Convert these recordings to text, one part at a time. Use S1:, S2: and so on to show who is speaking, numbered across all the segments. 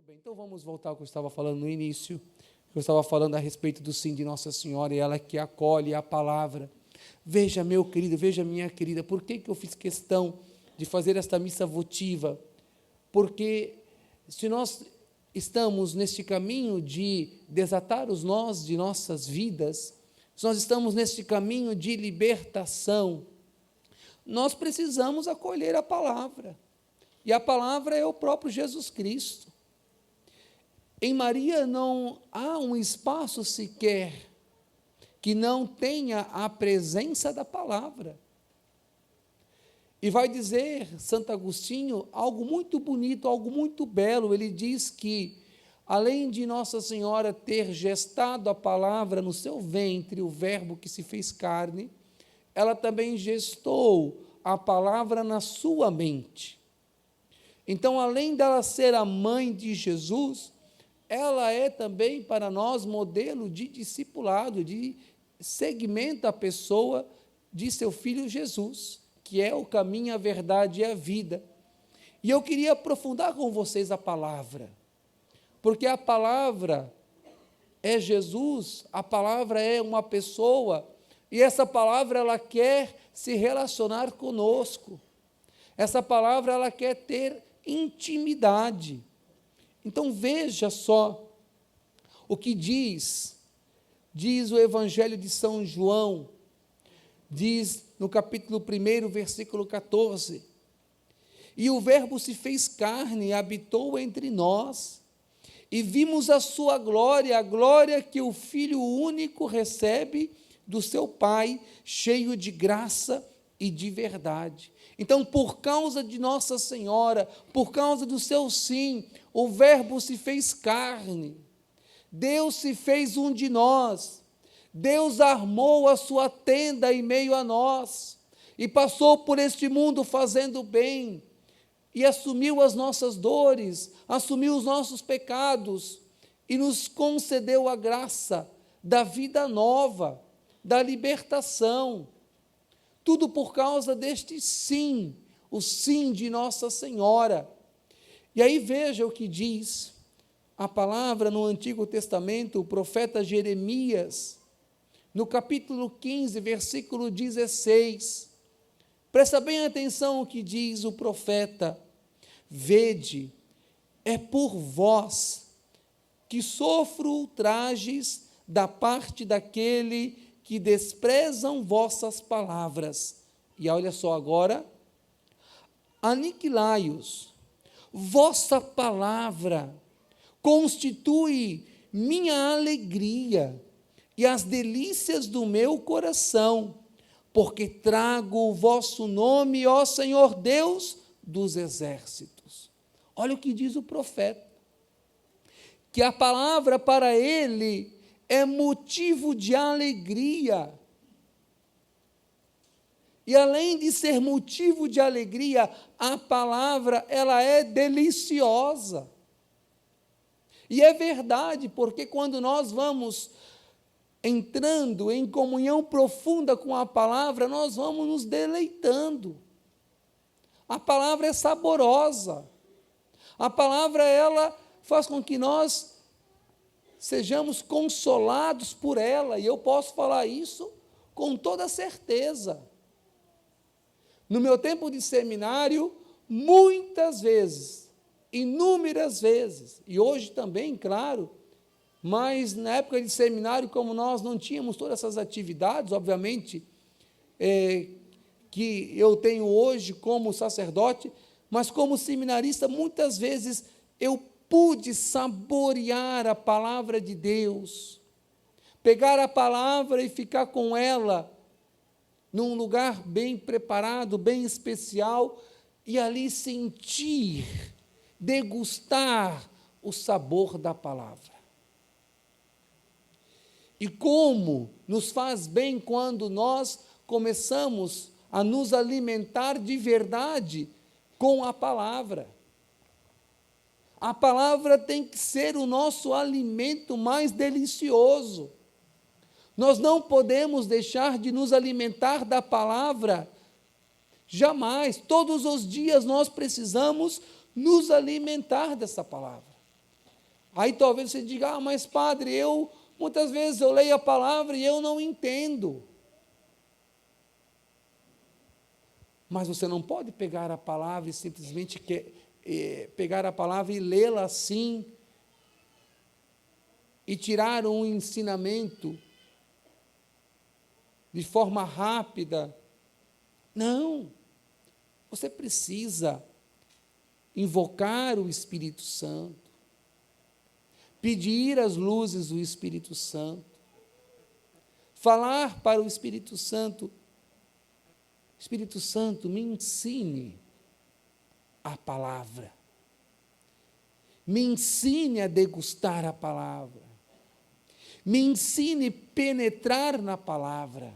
S1: bem, então vamos voltar ao que eu estava falando no início. Eu estava falando a respeito do sim de Nossa Senhora, e ela que acolhe a palavra. Veja, meu querido, veja, minha querida, por que eu fiz questão de fazer esta missa votiva? Porque se nós estamos neste caminho de desatar os nós de nossas vidas, se nós estamos neste caminho de libertação, nós precisamos acolher a palavra. E a palavra é o próprio Jesus Cristo. Em Maria não há um espaço sequer que não tenha a presença da palavra. E vai dizer Santo Agostinho algo muito bonito, algo muito belo. Ele diz que, além de Nossa Senhora ter gestado a palavra no seu ventre, o verbo que se fez carne, ela também gestou a palavra na sua mente. Então, além dela ser a mãe de Jesus, ela é também para nós modelo de discipulado, de seguimento à pessoa de seu Filho Jesus, que é o caminho, a verdade e a vida. E eu queria aprofundar com vocês a palavra, porque a palavra é Jesus, a palavra é uma pessoa, e essa palavra ela quer se relacionar conosco. Essa palavra ela quer ter intimidade. Então veja só o que diz o Evangelho de São João, diz no capítulo 1, versículo 14, e o verbo se fez carne e habitou entre nós, e vimos a sua glória, a glória que o Filho único recebe do seu Pai, cheio de graça e de verdade. Então, por causa de Nossa Senhora, por causa do seu sim, o verbo se fez carne, Deus se fez um de nós, Deus armou a sua tenda em meio a nós, e passou por este mundo fazendo bem, e assumiu as nossas dores, assumiu os nossos pecados, e nos concedeu a graça da vida nova, da libertação, tudo por causa deste sim, o sim de Nossa Senhora. E aí veja o que diz a palavra no Antigo Testamento, o profeta Jeremias, no capítulo 15, versículo 16. Presta bem atenção o que diz o profeta: vede, é por vós que sofro ultrajes da parte daquele que desprezam vossas palavras. E olha só agora, aniquilai-os, vossa palavra constitui minha alegria e as delícias do meu coração, porque trago o vosso nome, ó Senhor Deus dos exércitos. Olha o que diz o profeta, que a palavra para ele é motivo de alegria. E além de ser motivo de alegria, a palavra, ela é deliciosa. E é verdade, porque quando nós vamos entrando em comunhão profunda com a palavra, nós vamos nos deleitando. A palavra é saborosa. A palavra, ela faz com que nós sejamos consolados por ela, e eu posso falar isso com toda certeza. No meu tempo de seminário, muitas vezes, inúmeras vezes, e hoje também, claro, mas na época de seminário, como nós não tínhamos todas essas atividades, obviamente, que eu tenho hoje como sacerdote, mas como seminarista, muitas vezes eu pude saborear a palavra de Deus, pegar a palavra e ficar com ela num lugar bem preparado, bem especial, e ali sentir, degustar o sabor da palavra. E como nos faz bem quando nós começamos a nos alimentar de verdade com a palavra. A palavra tem que ser o nosso alimento mais delicioso. Nós não podemos deixar de nos alimentar da palavra, jamais. Todos os dias nós precisamos nos alimentar dessa palavra. Aí talvez você diga, mas padre, muitas vezes eu leio a palavra e eu não entendo. Mas você não pode pegar a palavra e simplesmente pegar a palavra e lê-la assim, e tirar um ensinamento de forma rápida. Não, você precisa invocar o Espírito Santo, pedir as luzes do Espírito Santo, falar para o Espírito Santo, Espírito Santo, me ensine a palavra, me ensine a degustar a palavra, me ensine a penetrar na palavra,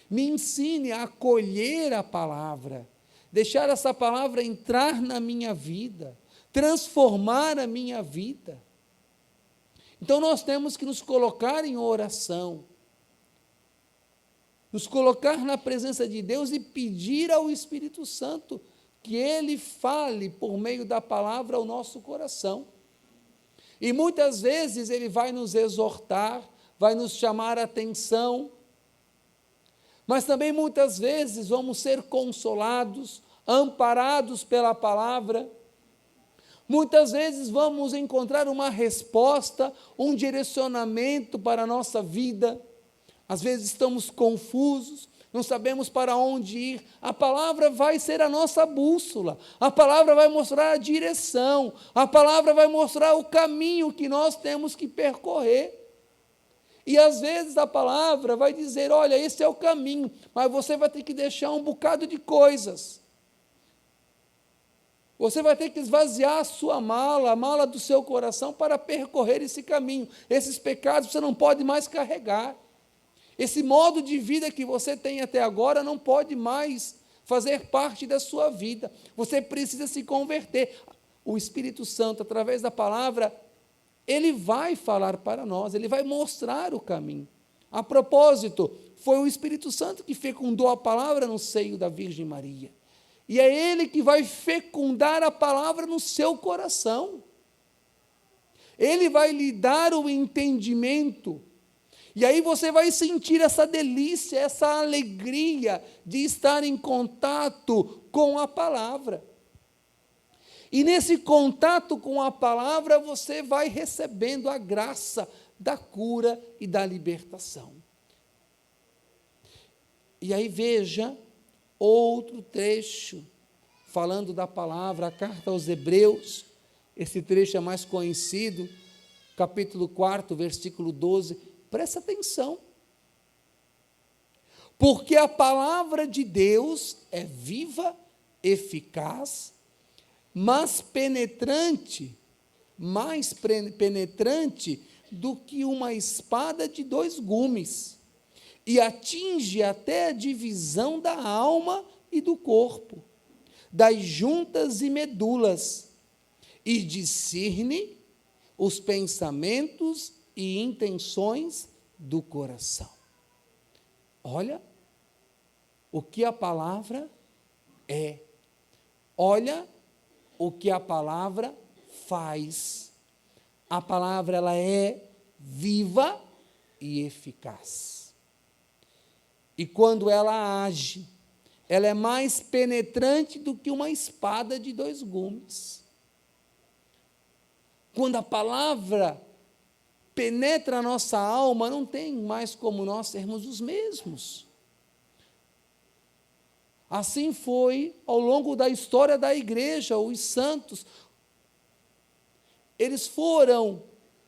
S1: me ensine a acolher a palavra, deixar essa palavra entrar na minha vida, transformar a minha vida. Então nós temos que nos colocar em oração, nos colocar na presença de Deus e pedir ao Espírito Santo que Ele fale por meio da palavra ao nosso coração. E muitas vezes Ele vai nos exortar, vai nos chamar a atenção, mas também muitas vezes vamos ser consolados, amparados pela palavra. Muitas vezes vamos encontrar uma resposta, um direcionamento para a nossa vida. Às vezes estamos confusos, não sabemos para onde ir. A palavra vai ser a nossa bússola, a palavra vai mostrar a direção, a palavra vai mostrar o caminho que nós temos que percorrer. E às vezes a palavra vai dizer, olha, esse é o caminho, mas você vai ter que deixar um bocado de coisas. Você vai ter que esvaziar a sua mala, a mala do seu coração, para percorrer esse caminho. Esses pecados você não pode mais carregar. Esse modo de vida que você tem até agora não pode mais fazer parte da sua vida. Você precisa se converter. O Espírito Santo, através da palavra, ele vai falar para nós, ele vai mostrar o caminho. A propósito, foi o Espírito Santo que fecundou a palavra no seio da Virgem Maria. E é ele que vai fecundar a palavra no seu coração. Ele vai lhe dar o entendimento. E aí você vai sentir essa delícia, essa alegria de estar em contato com a palavra. E nesse contato com a palavra, você vai recebendo a graça da cura e da libertação. E aí veja outro trecho, falando da palavra, a carta aos Hebreus, esse trecho é mais conhecido, capítulo 4, versículo 12, presta atenção. Porque a palavra de Deus é viva, eficaz, mais penetrante do que uma espada de 2 gumes, e atinge até a divisão da alma e do corpo, das juntas e medulas, e discerne os pensamentos e intenções do coração. Olha o que a palavra é. Olha o que a palavra faz. A palavra, ela é viva e eficaz. E quando ela age, ela é mais penetrante do que uma espada de 2 gumes. Quando a palavra penetra a nossa alma, não tem mais como nós sermos os mesmos. Assim foi ao longo da história da igreja, os santos, eles foram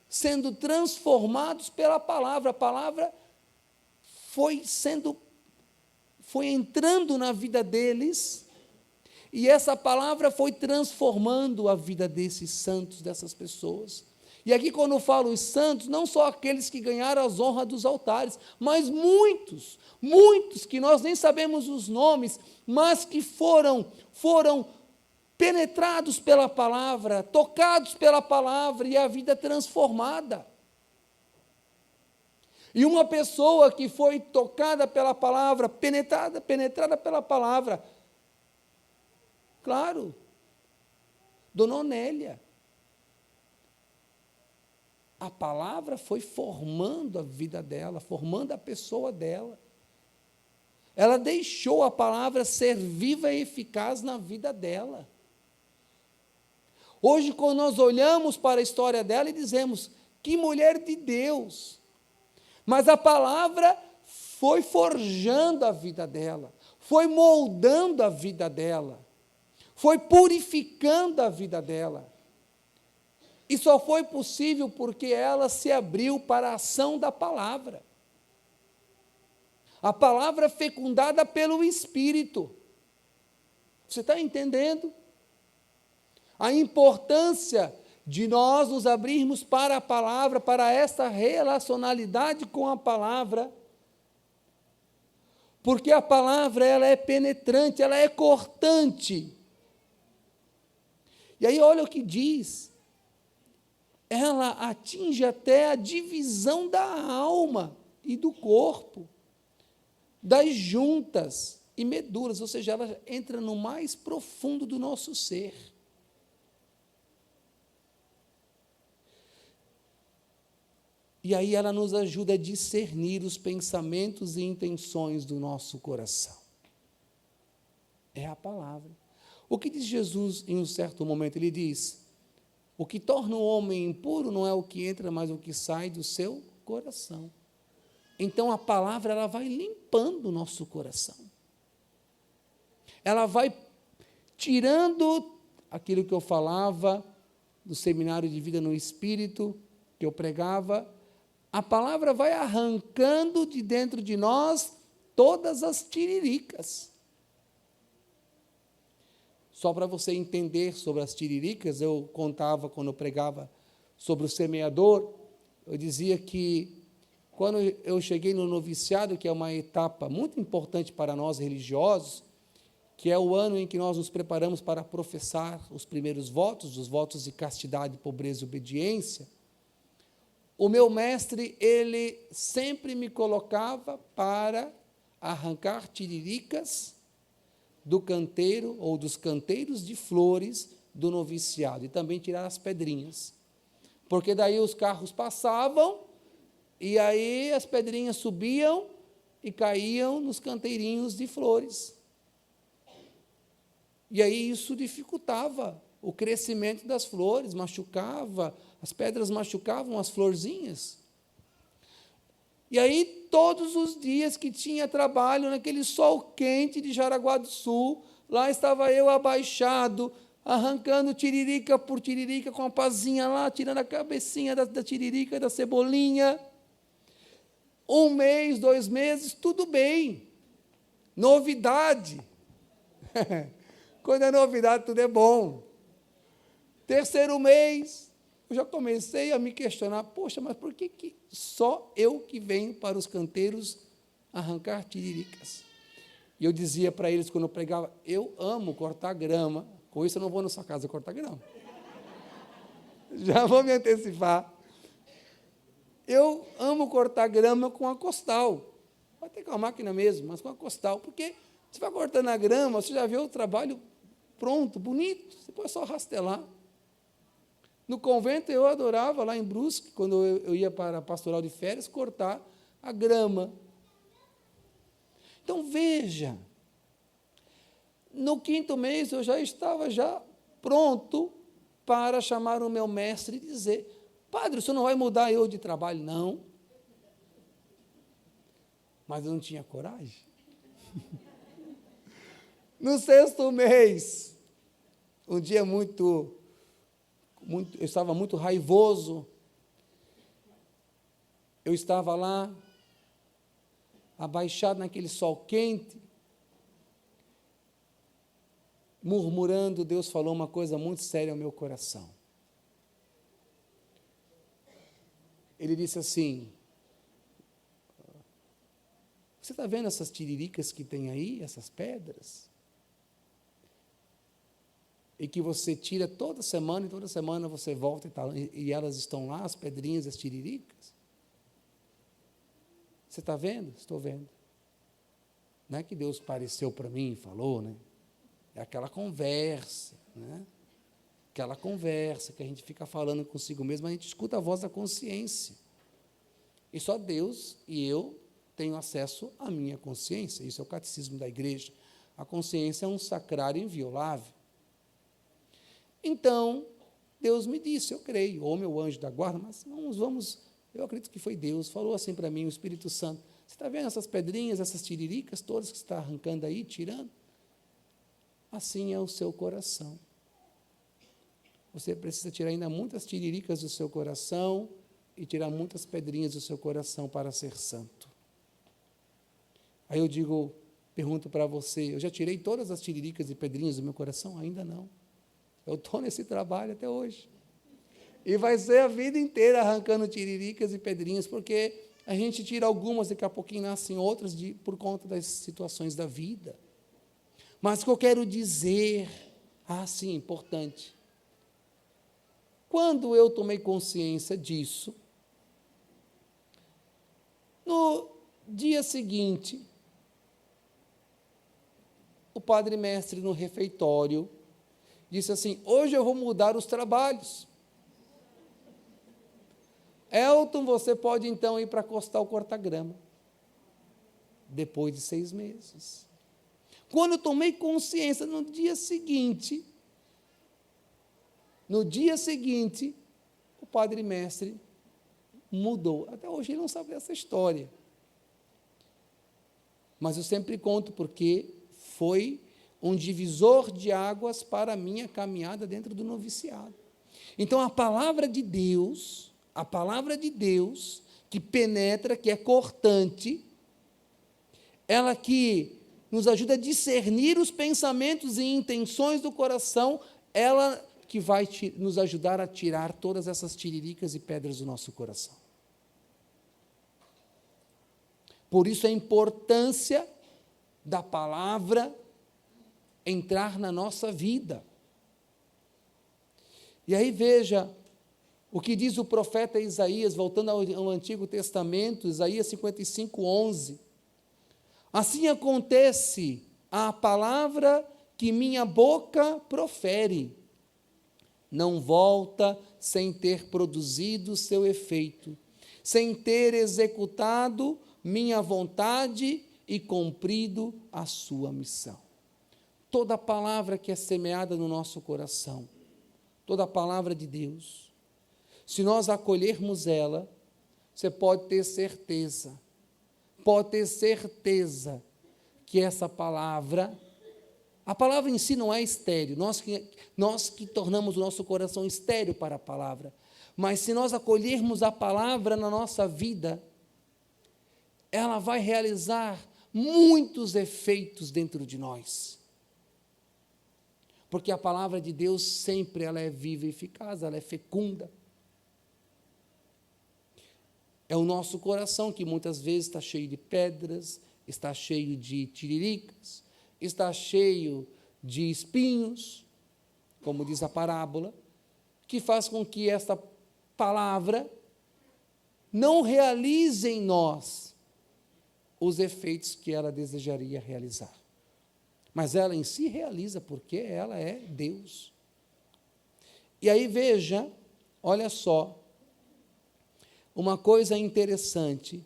S1: sendo transformados pela palavra, a palavra foi entrando na vida deles, e essa palavra foi transformando a vida desses santos, dessas pessoas. E aqui, quando eu falo os santos, não só aqueles que ganharam as honras dos altares, mas muitos que nós nem sabemos os nomes, mas que foram penetrados pela palavra, tocados pela palavra, e a vida transformada. E uma pessoa que foi tocada pela palavra, penetrada pela palavra, claro, Dona Onélia. A palavra foi formando a vida dela, formando a pessoa dela. Ela deixou a palavra ser viva e eficaz na vida dela. Hoje, quando nós olhamos para a história dela e dizemos, que mulher de Deus. Mas a palavra foi forjando a vida dela, foi moldando a vida dela, foi purificando a vida dela. E só foi possível porque ela se abriu para a ação da palavra. A palavra fecundada pelo Espírito. Você está entendendo? A importância de nós nos abrirmos para a palavra, para esta relacionalidade com a palavra, porque a palavra ela é penetrante, ela é cortante. E aí olha o que diz, ela atinge até a divisão da alma e do corpo, das juntas e medulas, ou seja, ela entra no mais profundo do nosso ser. E aí ela nos ajuda a discernir os pensamentos e intenções do nosso coração. É a palavra. O que diz Jesus em um certo momento? Ele diz, o que torna o homem impuro não é o que entra, mas o que sai do seu coração. Então a palavra ela vai limpando o nosso coração. Ela vai tirando aquilo que eu falava do seminário de vida no Espírito, que eu pregava. A palavra vai arrancando de dentro de nós todas as tiriricas. Só para você entender sobre as tiriricas, eu contava quando eu pregava sobre o semeador, eu dizia que quando eu cheguei no noviciado, que é uma etapa muito importante para nós religiosos, que é o ano em que nós nos preparamos para professar os primeiros votos, os votos de castidade, pobreza e obediência, o meu mestre, ele sempre me colocava para arrancar tiriricas do canteiro ou dos canteiros de flores do noviciado e também tirar as pedrinhas. Porque daí os carros passavam e aí as pedrinhas subiam e caíam nos canteirinhos de flores. E aí isso dificultava o crescimento das flores, machucava, as pedras machucavam as florzinhas. E aí, todos os dias que tinha trabalho, naquele sol quente de Jaraguá do Sul, lá estava eu abaixado, arrancando tiririca por tiririca, com a pazinha lá, tirando a cabecinha da tiririca, da cebolinha. 1 mês, 2 meses, tudo bem. Novidade. Quando é novidade, tudo é bom. 3º mês, eu já comecei a me questionar, poxa, mas por que só eu que venho para os canteiros arrancar tiriricas? E eu dizia para eles, quando eu pregava, eu amo cortar grama, com isso eu não vou na sua casa cortar grama. Já vou me antecipar. Eu amo cortar grama com a costal. Vai ter com a máquina mesmo, mas com a costal, porque você vai cortando a grama, você já vê o trabalho pronto, bonito, você pode só rastelar. No convento, eu adorava, lá em Brusque, quando eu ia para a pastoral de férias, cortar a grama. Então, veja, no 5º mês, eu já estava pronto para chamar o meu mestre e dizer, padre, o senhor não vai mudar eu de trabalho? Não. Mas eu não tinha coragem. No 6º mês, um dia eu estava muito raivoso, eu estava lá, abaixado naquele sol quente, murmurando, Deus falou uma coisa muito séria ao meu coração. Ele disse assim, você está vendo essas tiriricas que tem aí, essas pedras? E que você tira toda semana, e toda semana você volta e elas estão lá, as pedrinhas, as tiriricas. Você está vendo? Estou vendo. Não é que Deus apareceu para mim e falou, né? É aquela conversa, né? aquela conversa que a gente fica falando consigo mesmo, a gente escuta a voz da consciência. E só Deus e eu tenho acesso à minha consciência. Isso é o catecismo da igreja. A consciência é um sacrário inviolável. Então, Deus me disse, eu creio, ou meu anjo da guarda, mas eu acredito que foi Deus, falou assim para mim, o Espírito Santo, você está vendo essas pedrinhas, essas tiriricas todas que você está arrancando aí, tirando? Assim é o seu coração. Você precisa tirar ainda muitas tiriricas do seu coração e tirar muitas pedrinhas do seu coração para ser santo. Aí eu pergunto para você, eu já tirei todas as tiriricas e pedrinhas do meu coração? Ainda não. Eu estou nesse trabalho até hoje. E vai ser a vida inteira arrancando tiriricas e pedrinhas, porque a gente tira algumas, daqui a pouquinho nascem outras por conta das situações da vida. Mas o que eu quero dizer, sim, importante. Quando eu tomei consciência disso, no dia seguinte, o padre mestre no refeitório disse assim, hoje eu vou mudar os trabalhos. Elton, você pode então ir para Costal cortar grama. Depois de 6 meses. Quando eu tomei consciência, no dia seguinte, o padre mestre mudou. Até hoje ele não sabe dessa história. Mas eu sempre conto porque foi um divisor de águas para a minha caminhada dentro do noviciado. Então, a palavra de Deus, que penetra, que é cortante, ela que nos ajuda a discernir os pensamentos e intenções do coração, ela que vai nos ajudar a tirar todas essas tiriricas e pedras do nosso coração. Por isso a importância da palavra entrar na nossa vida. E aí veja o que diz o profeta Isaías, voltando ao Antigo Testamento, Isaías 55:11. Assim acontece a palavra que minha boca profere, não volta sem ter produzido seu efeito, sem ter executado minha vontade e cumprido a sua missão. Toda palavra que é semeada no nosso coração, toda palavra de Deus, se nós acolhermos ela, você pode ter certeza que essa palavra, a palavra em si não é estéril, nós que tornamos o nosso coração estéril para a palavra, mas se nós acolhermos a palavra na nossa vida, ela vai realizar muitos efeitos dentro de nós. Porque a palavra de Deus sempre ela é viva e eficaz, ela é fecunda. É o nosso coração que muitas vezes está cheio de pedras, está cheio de tiriricas, está cheio de espinhos, como diz a parábola, que faz com que esta palavra não realize em nós os efeitos que ela desejaria realizar. Mas ela em si realiza, porque ela é Deus. E aí veja, olha só, uma coisa interessante,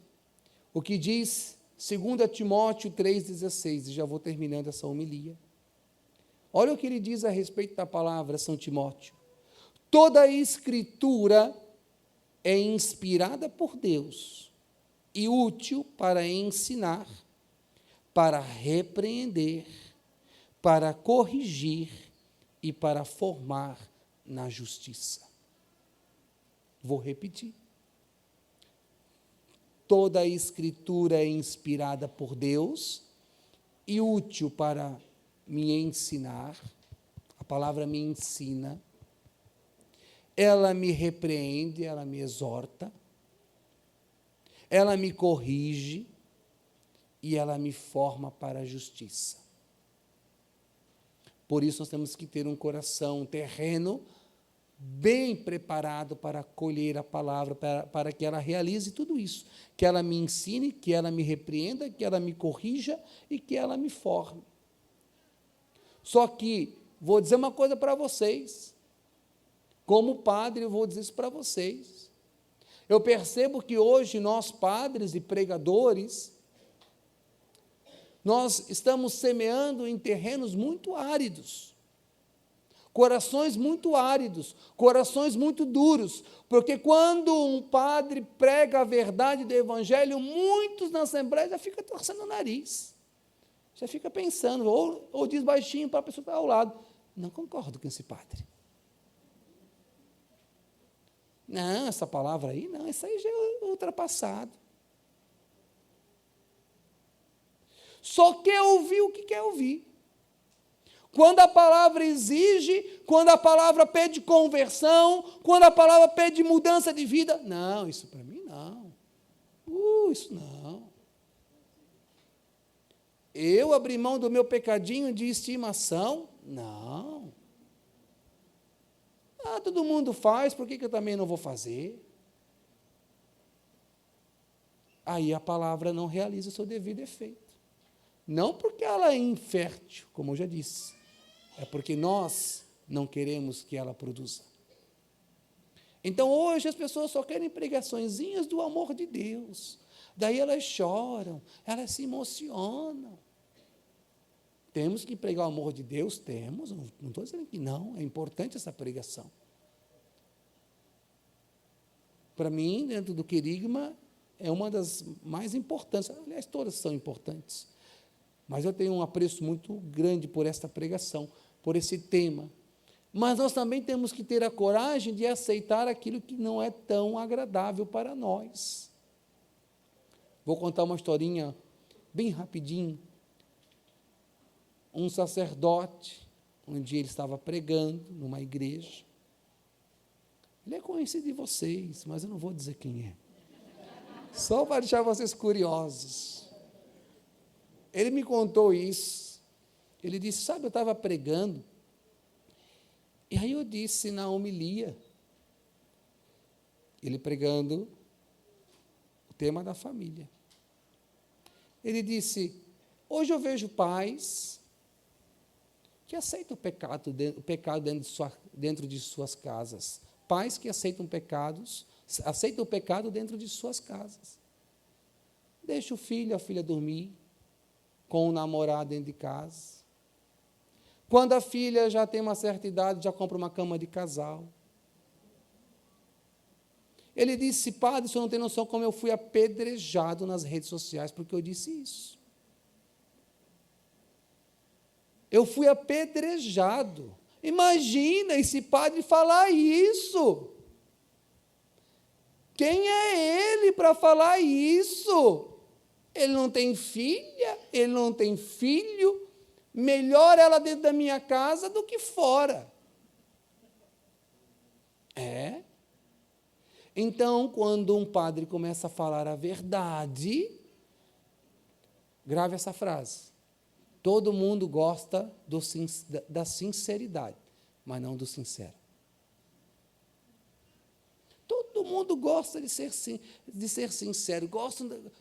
S1: o que diz 2 Timóteo 3,16, e já vou terminando essa homilia. Olha o que ele diz a respeito da palavra, São Timóteo. Toda a Escritura é inspirada por Deus e útil para ensinar, para repreender, para corrigir e para formar na justiça. Vou repetir. Toda a Escritura é inspirada por Deus e útil para me ensinar, a palavra me ensina, ela me repreende, ela me exorta, ela me corrige e ela me forma para a justiça. Por isso nós temos que ter um coração, um terreno bem preparado para acolher a palavra, para que ela realize tudo isso, que ela me ensine, que ela me repreenda, que ela me corrija e que ela me forme. Só que, vou dizer uma coisa para vocês, Como padre, eu vou dizer isso para vocês. Eu percebo que hoje nós, padres e pregadores, nós estamos semeando em terrenos muito áridos, corações muito áridos, corações muito duros, porque quando um padre prega a verdade do Evangelho, muitos na Assembleia já ficam torcendo o nariz, já fica pensando, ou diz baixinho para a pessoa que está ao lado, não concordo com esse padre. Não, essa palavra aí, não, isso aí já é ultrapassado. Só quer ouvir o que quer ouvir. Quando a palavra exige, quando a palavra pede conversão, quando a palavra pede mudança de vida, não, isso para mim não. Isso não. Eu abrir mão do meu pecadinho de estimação? Não. Todo mundo faz, por que eu também não vou fazer? Aí a palavra não realiza o seu devido efeito. Não porque ela é infértil, como eu já disse, é porque nós não queremos que ela produza. Então, hoje, as pessoas só querem pregaçõezinhas do amor de Deus. Daí elas choram, elas se emocionam. Temos que pregar o amor de Deus? Temos, não estou dizendo que não, é importante essa pregação. Para mim, dentro do querigma, é uma das mais importantes, aliás, todas são importantes. Mas eu tenho um apreço muito grande por esta pregação, por esse tema. Mas nós também temos que ter a coragem de aceitar aquilo que não é tão agradável para nós. Vou contar uma historinha bem rapidinho. Um sacerdote, um dia ele estava pregando numa igreja. Ele é conhecido de vocês, mas eu não vou dizer quem é. Só para deixar vocês curiosos. Ele me contou isso. Ele disse, sabe, eu estava pregando, e aí eu disse na homilia, ele pregando o tema da família. Ele disse, hoje eu vejo pais que aceitam o pecado dentro de suas casas. Pais que aceitam o pecado dentro de suas casas. Deixa o filho, a filha dormir, com o namorado dentro de casa. Quando a filha já tem uma certa idade, já compra uma cama de casal. Ele disse, padre, o senhor não tem noção como eu fui apedrejado nas redes sociais, porque eu disse isso. Eu fui apedrejado. Imagina esse padre falar isso. Quem é ele para falar isso? Ele não tem filha, ele não tem filho, melhor ela dentro da minha casa do que fora. Então, quando um padre começa a falar a verdade, grave essa frase. Todo mundo gosta da sinceridade, mas não do sincero. Todo mundo gosta de ser sincero,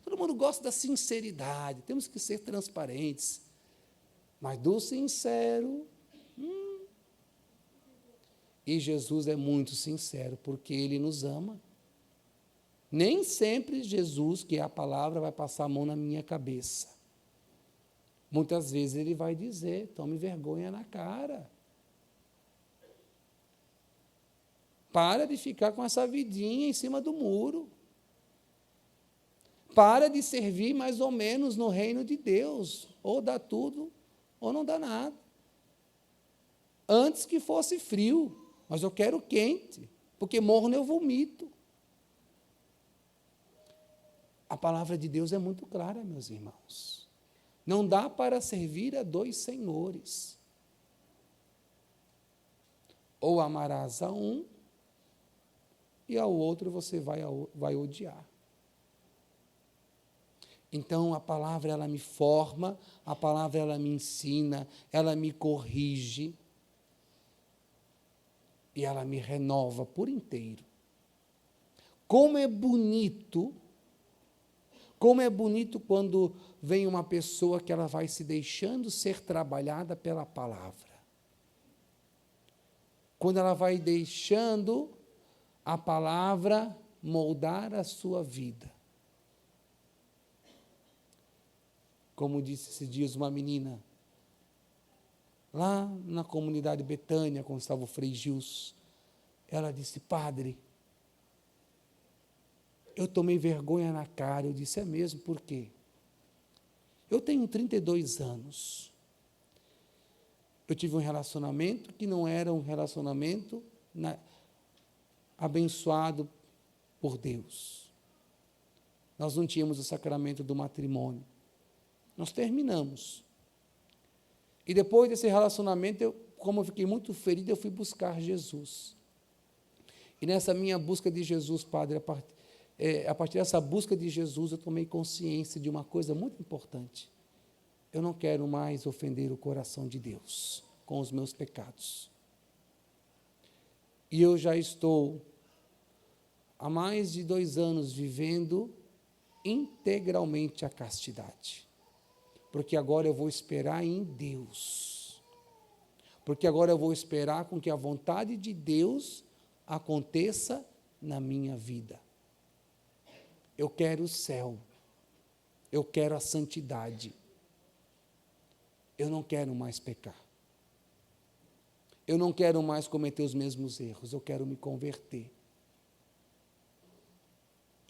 S1: todo mundo gosta da sinceridade, temos que ser transparentes. Mas do sincero, E Jesus é muito sincero, porque Ele nos ama. Nem sempre Jesus, que é a palavra, vai passar a mão na minha cabeça. Muitas vezes Ele vai dizer, tome vergonha na cara. Para de ficar com essa vidinha em cima do muro. Para de servir mais ou menos no reino de Deus. Ou dá tudo, ou não dá nada. Antes que fosse frio, mas eu quero quente, porque morno eu vomito. A palavra de Deus é muito clara, meus irmãos. Não dá para servir a dois senhores. Ou amarás a um, e ao outro você vai odiar. Então, a palavra, ela me forma, a palavra, ela me ensina, ela me corrige, e ela me renova por inteiro. Como é bonito quando vem uma pessoa que ela vai se deixando ser trabalhada pela palavra. quando ela vai deixando a palavra moldar a sua vida. Como disse esses dias uma menina, lá na comunidade Betânia, quando estava o Frei Gils, ela disse: padre, eu tomei vergonha na cara. Eu disse: é mesmo, por quê? Eu tenho 32 anos. Eu tive um relacionamento que não era um relacionamento abençoado por Deus. Nós não tínhamos o sacramento do matrimônio. Nós terminamos. E depois desse relacionamento, como eu fiquei muito ferido, eu fui buscar Jesus. E nessa minha busca de Jesus, padre, a partir dessa busca de Jesus, eu tomei consciência de uma coisa muito importante. Eu não quero mais ofender o coração de Deus com os meus pecados. E eu já estou há mais de 2 anos vivendo integralmente a castidade. Porque agora eu vou esperar em Deus. Porque agora eu vou esperar com que a vontade de Deus aconteça na minha vida. Eu quero o céu. Eu quero a santidade. Eu não quero mais pecar. Eu não quero mais cometer os mesmos erros. Eu quero me converter.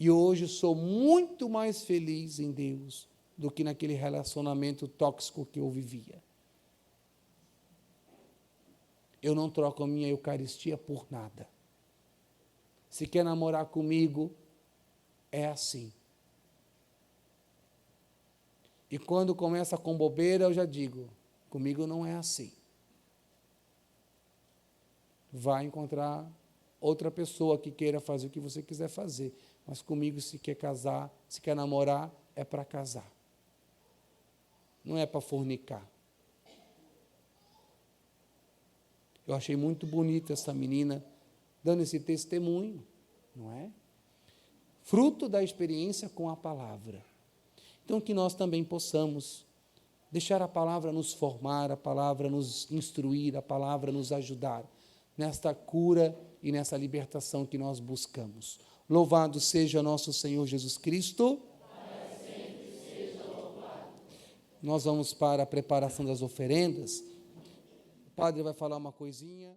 S1: E hoje sou muito mais feliz em Deus do que naquele relacionamento tóxico que eu vivia. Eu não troco a minha Eucaristia por nada. Se quer namorar comigo, é assim. E quando começa com bobeira, eu já digo, comigo não é assim. Vai encontrar outra pessoa que queira fazer o que você quiser fazer. Mas comigo, se quer casar, se quer namorar, é para casar. Não é para fornicar. Eu achei muito bonita essa menina dando esse testemunho, não é? Fruto da experiência com a palavra. Então, que nós também possamos deixar a palavra nos formar, a palavra nos instruir, a palavra nos ajudar nesta cura e nessa libertação que nós buscamos. Louvado seja nosso Senhor Jesus Cristo.
S2: Para sempre seja louvado.
S1: Nós vamos para a preparação das oferendas. O padre vai falar uma coisinha.